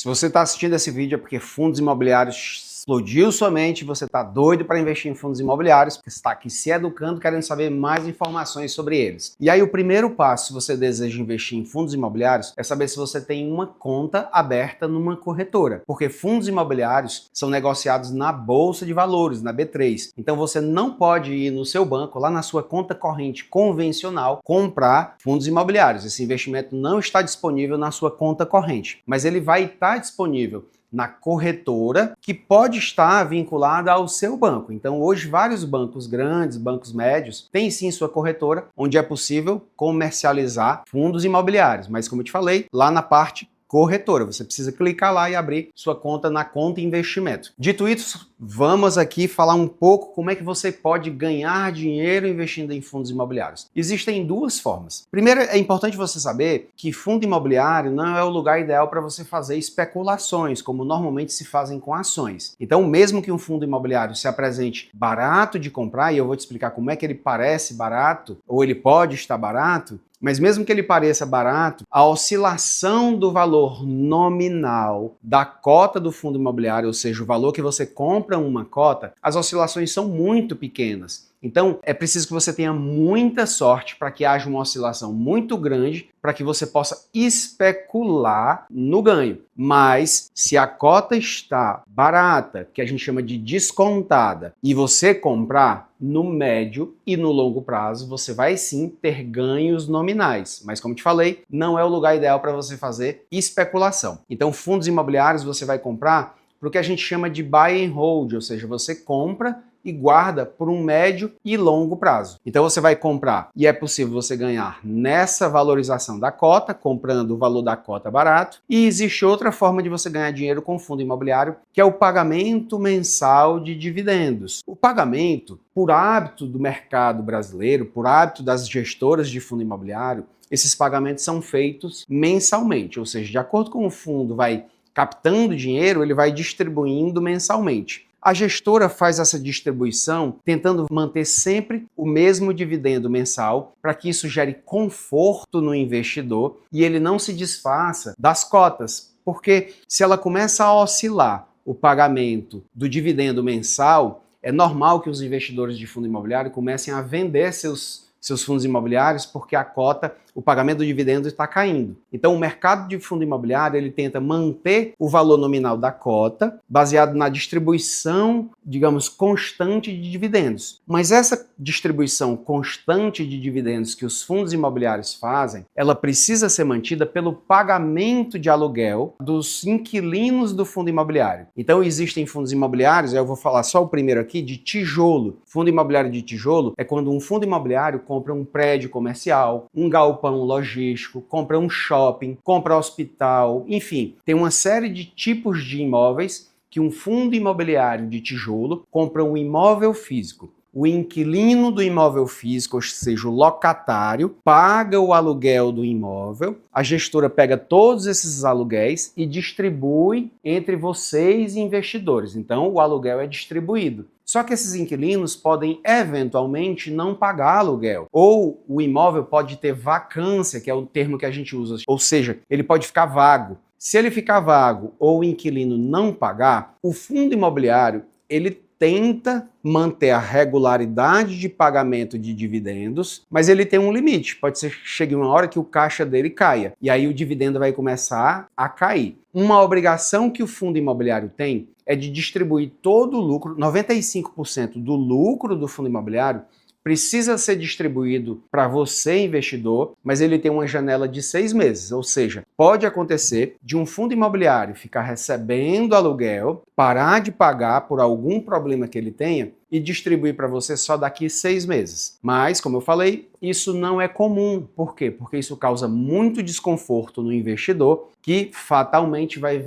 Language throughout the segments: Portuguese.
Se você está assistindo esse vídeo é porque fundos imobiliários explodiu sua mente, você está doido para investir em fundos imobiliários, porque você está aqui se educando, querendo saber mais informações sobre eles. E aí o primeiro passo, se você deseja investir em fundos imobiliários, é saber se você tem uma conta aberta numa corretora, porque fundos imobiliários são negociados na Bolsa de Valores, na B3. Então você não pode ir no seu banco, lá na sua conta corrente convencional, comprar fundos imobiliários. Esse investimento não está disponível na sua conta corrente, mas ele vai estar disponível na corretora, que pode estar vinculada ao seu banco. Então, hoje, vários bancos grandes, bancos médios, têm sim sua corretora, onde é possível comercializar fundos imobiliários. Mas, como eu te falei, lá na parte corretora, você precisa clicar lá e abrir sua conta na conta investimento. Dito isso, vamos aqui falar um pouco como é que você pode ganhar dinheiro investindo em fundos imobiliários. Existem duas formas. Primeiro, é importante você saber que fundo imobiliário não é o lugar ideal para você fazer especulações, como normalmente se fazem com ações. Então, mesmo que um fundo imobiliário se apresente barato de comprar, e eu vou te explicar como é que ele parece barato, ou ele pode estar barato, mas mesmo que ele pareça barato, a oscilação do valor nominal da cota do fundo imobiliário, ou seja, o valor que você compra uma cota, as oscilações são muito pequenas. Então, é preciso que você tenha muita sorte para que haja uma oscilação muito grande para que você possa especular no ganho. Mas, se a cota está barata, que a gente chama de descontada, e você comprar, no médio e no longo prazo, você vai sim ter ganhos nominais. Mas, como te falei, não é o lugar ideal para você fazer especulação. Então, fundos imobiliários você vai comprar para o que a gente chama de buy and hold, ou seja, você compra e guarda por um médio e longo prazo. Então você vai comprar e é possível você ganhar nessa valorização da cota, comprando o valor da cota barato, e existe outra forma de você ganhar dinheiro com fundo imobiliário, que é o pagamento mensal de dividendos. O pagamento, por hábito do mercado brasileiro, por hábito das gestoras de fundo imobiliário, esses pagamentos são feitos mensalmente, ou seja, de acordo com o fundo vai captando dinheiro, ele vai distribuindo mensalmente. A gestora faz essa distribuição tentando manter sempre o mesmo dividendo mensal para que isso gere conforto no investidor e ele não se desfaça das cotas, porque se ela começa a oscilar o pagamento do dividendo mensal, é normal que os investidores de fundo imobiliário comecem a vender seus fundos imobiliários porque a cota, o pagamento do dividendo está caindo. Então o mercado de fundo imobiliário ele tenta manter o valor nominal da cota baseado na distribuição, digamos, constante de dividendos. Mas essa distribuição constante de dividendos que os fundos imobiliários fazem, ela precisa ser mantida pelo pagamento de aluguel dos inquilinos do fundo imobiliário. Então existem fundos imobiliários, eu vou falar só o primeiro aqui, de tijolo. Fundo imobiliário de tijolo é quando um fundo imobiliário compra um prédio comercial, um galpão logístico, compra um shopping, compra hospital, enfim, tem uma série de tipos de imóveis que um fundo imobiliário de tijolo compra um imóvel físico. O inquilino do imóvel físico, ou seja, o locatário, paga o aluguel do imóvel, a gestora pega todos esses aluguéis e distribui entre vocês e investidores. Então, o aluguel é distribuído. Só que esses inquilinos podem eventualmente não pagar aluguel. Ou o imóvel pode ter vacância, que é o termo que a gente usa. Ou seja, ele pode ficar vago. Se ele ficar vago ou o inquilino não pagar, o fundo imobiliário ele tenta manter a regularidade de pagamento de dividendos, mas ele tem um limite. Pode ser que chegue uma hora que o caixa dele caia, e aí o dividendo vai começar a cair. Uma obrigação que o fundo imobiliário tem é de distribuir todo o lucro, 95% do lucro do fundo imobiliário precisa ser distribuído para você, investidor, mas ele tem uma janela de 6 meses, ou seja, pode acontecer de um fundo imobiliário ficar recebendo aluguel, parar de pagar por algum problema que ele tenha e distribuir para você só daqui 6 meses. Mas, como eu falei, isso não é comum. Por quê? Porque isso causa muito desconforto no investidor que fatalmente vai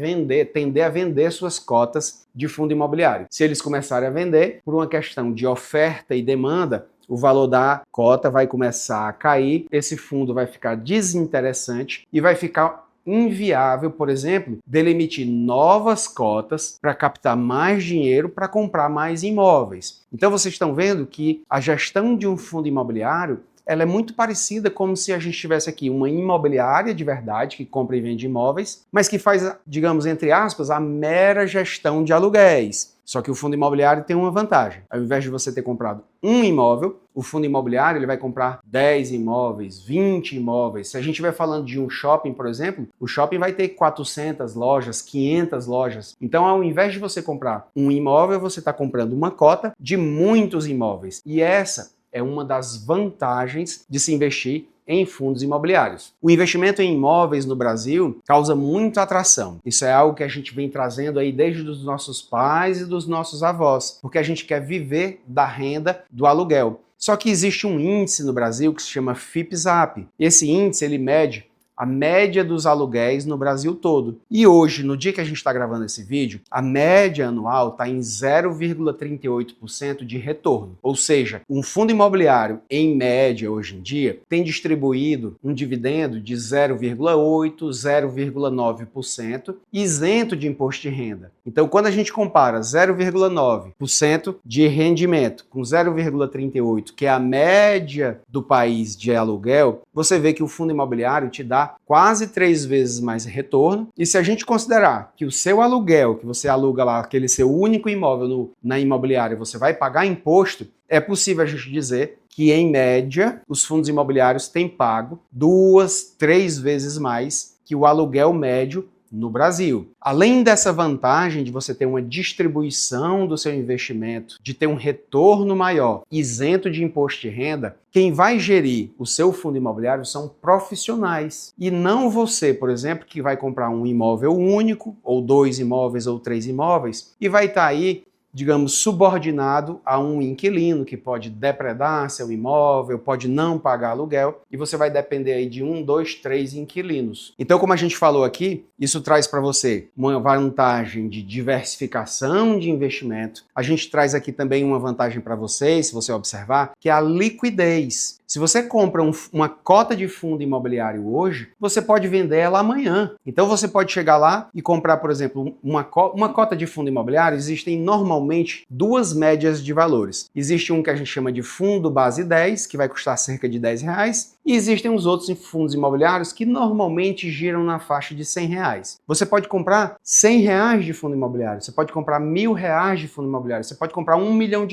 tender a vender suas cotas de fundo imobiliário. Se eles começarem a vender, por uma questão de oferta e demanda, o valor da cota vai começar a cair, esse fundo vai ficar desinteressante e vai ficar inviável, por exemplo, dele emitir novas cotas para captar mais dinheiro para comprar mais imóveis. Então vocês estão vendo que a gestão de um fundo imobiliário ela é muito parecida como se a gente tivesse aqui uma imobiliária de verdade, que compra e vende imóveis, mas que faz, digamos, entre aspas, a mera gestão de aluguéis. Só que o fundo imobiliário tem uma vantagem. Ao invés de você ter comprado um imóvel, o fundo imobiliário ele vai comprar 10 imóveis, 20 imóveis. Se a gente estiver falando de um shopping, por exemplo, o shopping vai ter 400 lojas, 500 lojas. Então, ao invés de você comprar um imóvel, você está comprando uma cota de muitos imóveis. E essa é uma das vantagens de se investir em fundos imobiliários. O investimento em imóveis no Brasil causa muita atração. Isso é algo que a gente vem trazendo aí desde os nossos pais e dos nossos avós, porque a gente quer viver da renda do aluguel. Só que existe um índice no Brasil que se chama FIPZAP. Esse índice ele mede a média dos aluguéis no Brasil todo. E hoje, no dia que a gente está gravando esse vídeo, a média anual está em 0,38% de retorno. Ou seja, um fundo imobiliário, em média, hoje em dia, tem distribuído um dividendo de 0,8%, 0,9%, isento de imposto de renda. Então, quando a gente compara 0,9% de rendimento com 0,38%, que é a média do país de aluguel, você vê que o fundo imobiliário te dá quase 3 vezes mais retorno. E se a gente considerar que o seu aluguel, que você aluga lá, aquele seu único imóvel na imobiliária, você vai pagar imposto, é possível a gente dizer que, em média, os fundos imobiliários têm pago 2, 3 vezes mais que o aluguel médio no Brasil. Além dessa vantagem de você ter uma distribuição do seu investimento, de ter um retorno maior, isento de imposto de renda, quem vai gerir o seu fundo imobiliário são profissionais. E não você, por exemplo, que vai comprar um imóvel único, ou 2 imóveis, ou 3 imóveis, e vai estar aí, digamos, subordinado a um inquilino que pode depredar seu imóvel, pode não pagar aluguel, e você vai depender aí de 1, 2, 3 inquilinos. Então, como a gente falou aqui, isso traz para você uma vantagem de diversificação de investimento. A gente traz aqui também uma vantagem para você, se você observar, que é a liquidez. Se você compra uma cota de fundo imobiliário hoje, você pode vender ela amanhã. Então você pode chegar lá e comprar, por exemplo, uma cota de fundo imobiliário. Existem normalmente 2 médias de valores. Existe um que a gente chama de fundo base 10, que vai custar cerca de R$10, e existem os outros fundos imobiliários que normalmente giram na faixa de R$100. Você pode comprar R$100 de fundo imobiliário, você pode comprar R$1.000 de fundo imobiliário, você pode comprar R$1 milhão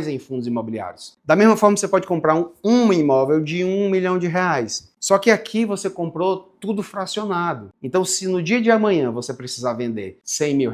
em fundos imobiliários. Da mesma forma, você pode comprar um imóvel de R$1 milhão. Só que aqui você comprou tudo fracionado. Então, se no dia de amanhã você precisar vender R$100 mil,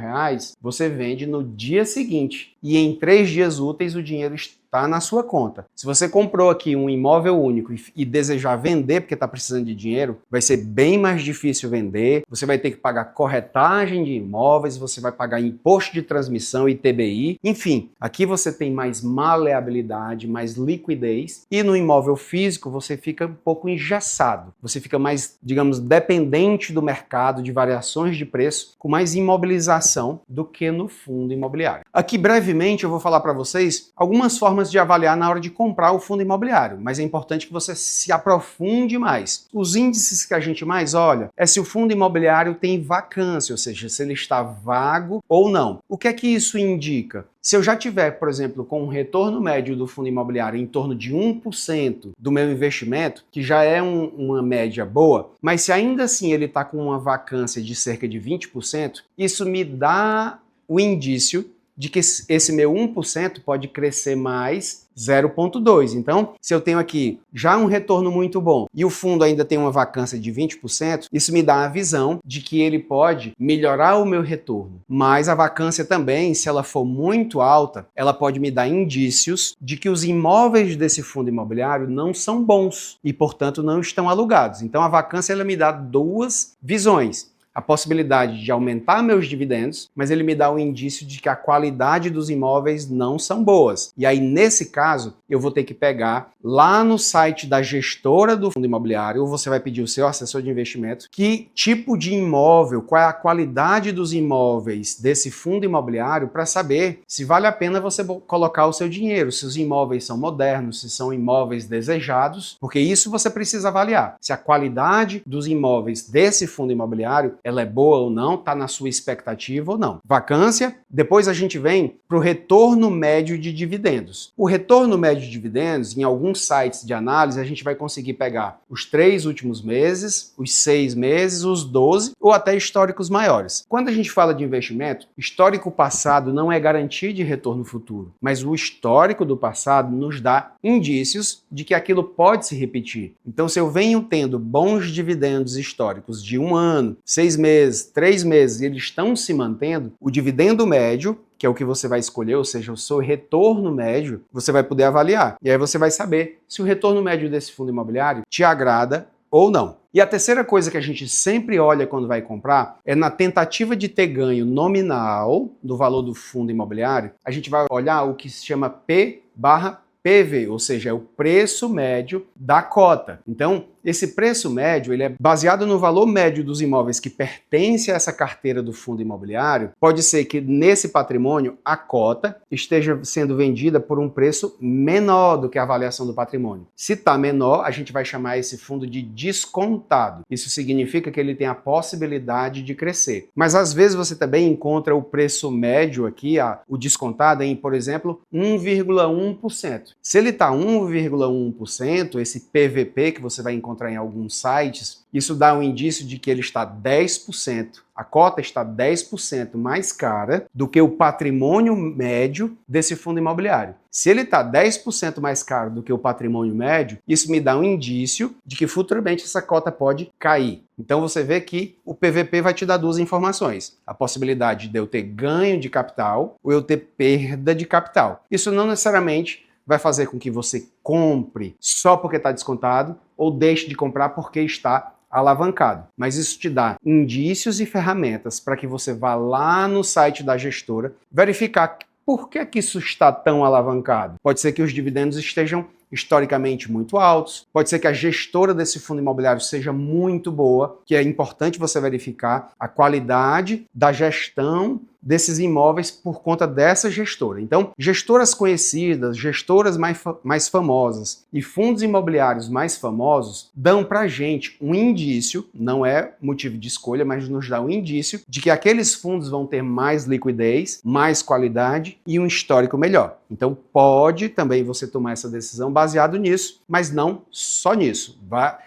você vende no dia seguinte. E em 3 dias úteis o dinheiro está na sua conta. Se você comprou aqui um imóvel único e desejar vender porque está precisando de dinheiro, vai ser bem mais difícil vender. Você vai ter que pagar corretagem de imóveis, você vai pagar imposto de transmissão, ITBI. Enfim, aqui você tem mais maleabilidade, mais liquidez. E no imóvel físico você fica um pouco engessado. Você fica mais, digamos, dependente do mercado, de variações de preço, com mais imobilização do que no fundo imobiliário. Aqui, brevemente, eu vou falar para vocês algumas formas de avaliar na hora de comprar o fundo imobiliário, mas é importante que você se aprofunde mais. Os índices que a gente mais olha é se o fundo imobiliário tem vacância, ou seja, se ele está vago ou não. O que é que isso indica? Se eu já tiver, por exemplo, com um retorno médio do fundo imobiliário em torno de 1% do meu investimento, que já é uma média boa, mas se ainda assim ele está com uma vacância de cerca de 20%, isso me dá o indício de que esse meu 1% pode crescer mais 0,2. Então, se eu tenho aqui já um retorno muito bom e o fundo ainda tem uma vacância de 20%, isso me dá a visão de que ele pode melhorar o meu retorno. Mas a vacância também, se ela for muito alta, ela pode me dar indícios de que os imóveis desse fundo imobiliário não são bons e, portanto, não estão alugados. Então, a vacância ela me dá 2 visões. A possibilidade de aumentar meus dividendos, mas ele me dá um indício de que a qualidade dos imóveis não são boas. E aí, nesse caso, eu vou ter que pegar lá no site da gestora do fundo imobiliário, ou você vai pedir o seu assessor de investimento, que tipo de imóvel, qual é a qualidade dos imóveis desse fundo imobiliário, para saber se vale a pena você colocar o seu dinheiro, se os imóveis são modernos, se são imóveis desejados, porque isso você precisa avaliar. Se a qualidade dos imóveis desse fundo imobiliário ela é boa ou não, está na sua expectativa ou não. Vacância, depois a gente vem para o retorno médio de dividendos. O retorno médio de dividendos, em alguns sites de análise, a gente vai conseguir pegar os 3 últimos meses, os 6 meses, os 12 ou até históricos maiores. Quando a gente fala de investimento, histórico passado não é garantia de retorno futuro, mas o histórico do passado nos dá indícios de que aquilo pode se repetir. Então, se eu venho tendo bons dividendos históricos de 1 ano, 6 meses, 3 meses, e eles estão se mantendo, o dividendo médio, que é o que você vai escolher, ou seja, o seu retorno médio, você vai poder avaliar. E aí você vai saber se o retorno médio desse fundo imobiliário te agrada ou não. E a terceira coisa que a gente sempre olha quando vai comprar é na tentativa de ter ganho nominal do valor do fundo imobiliário, a gente vai olhar o que se chama P/PV, ou seja, é o preço médio da cota. Então, esse preço médio ele é baseado no valor médio dos imóveis que pertencem a essa carteira do fundo imobiliário. Pode ser que nesse patrimônio a cota esteja sendo vendida por um preço menor do que a avaliação do patrimônio. Se está menor, a gente vai chamar esse fundo de descontado. Isso significa que ele tem a possibilidade de crescer. Mas às vezes você também encontra o preço médio aqui, o descontado em, por exemplo, 1,1%. Se ele está 1,1%, esse PVP que você vai encontrar em alguns sites, isso dá um indício de que ele está 10%. A cota está 10% mais cara do que o patrimônio médio desse fundo imobiliário. Se ele está 10% mais caro do que o patrimônio médio, isso me dá um indício de que futuramente essa cota pode cair. Então você vê que o PVP vai te dar 2 informações. A possibilidade de eu ter ganho de capital ou eu ter perda de capital. Isso não necessariamente vai fazer com que você compre só porque está descontado ou deixe de comprar porque está alavancado. Mas isso te dá indícios e ferramentas para que você vá lá no site da gestora verificar por que isso está tão alavancado. Pode ser que os dividendos estejam historicamente muito altos, pode ser que a gestora desse fundo imobiliário seja muito boa, que é importante você verificar a qualidade da gestão desses imóveis por conta dessa gestora. Então, gestoras conhecidas, gestoras mais famosas e fundos imobiliários mais famosos dão pra gente um indício, não é motivo de escolha, mas nos dá um indício de que aqueles fundos vão ter mais liquidez, mais qualidade e um histórico melhor. Então, pode também você tomar essa decisão baseado nisso, mas não só nisso.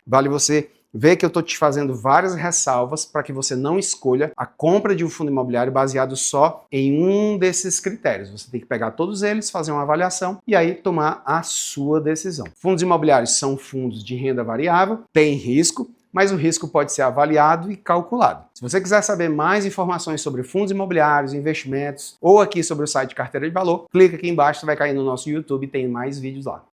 Vale você ver que eu estou te fazendo várias ressalvas para que você não escolha a compra de um fundo imobiliário baseado só em um desses critérios. Você tem que pegar todos eles, fazer uma avaliação e aí tomar a sua decisão. Fundos imobiliários são fundos de renda variável, tem risco, mas o risco pode ser avaliado e calculado. Se você quiser saber mais informações sobre fundos imobiliários, investimentos ou aqui sobre o site Carteira de Valor, clica aqui embaixo, você vai cair no nosso YouTube e tem mais vídeos lá.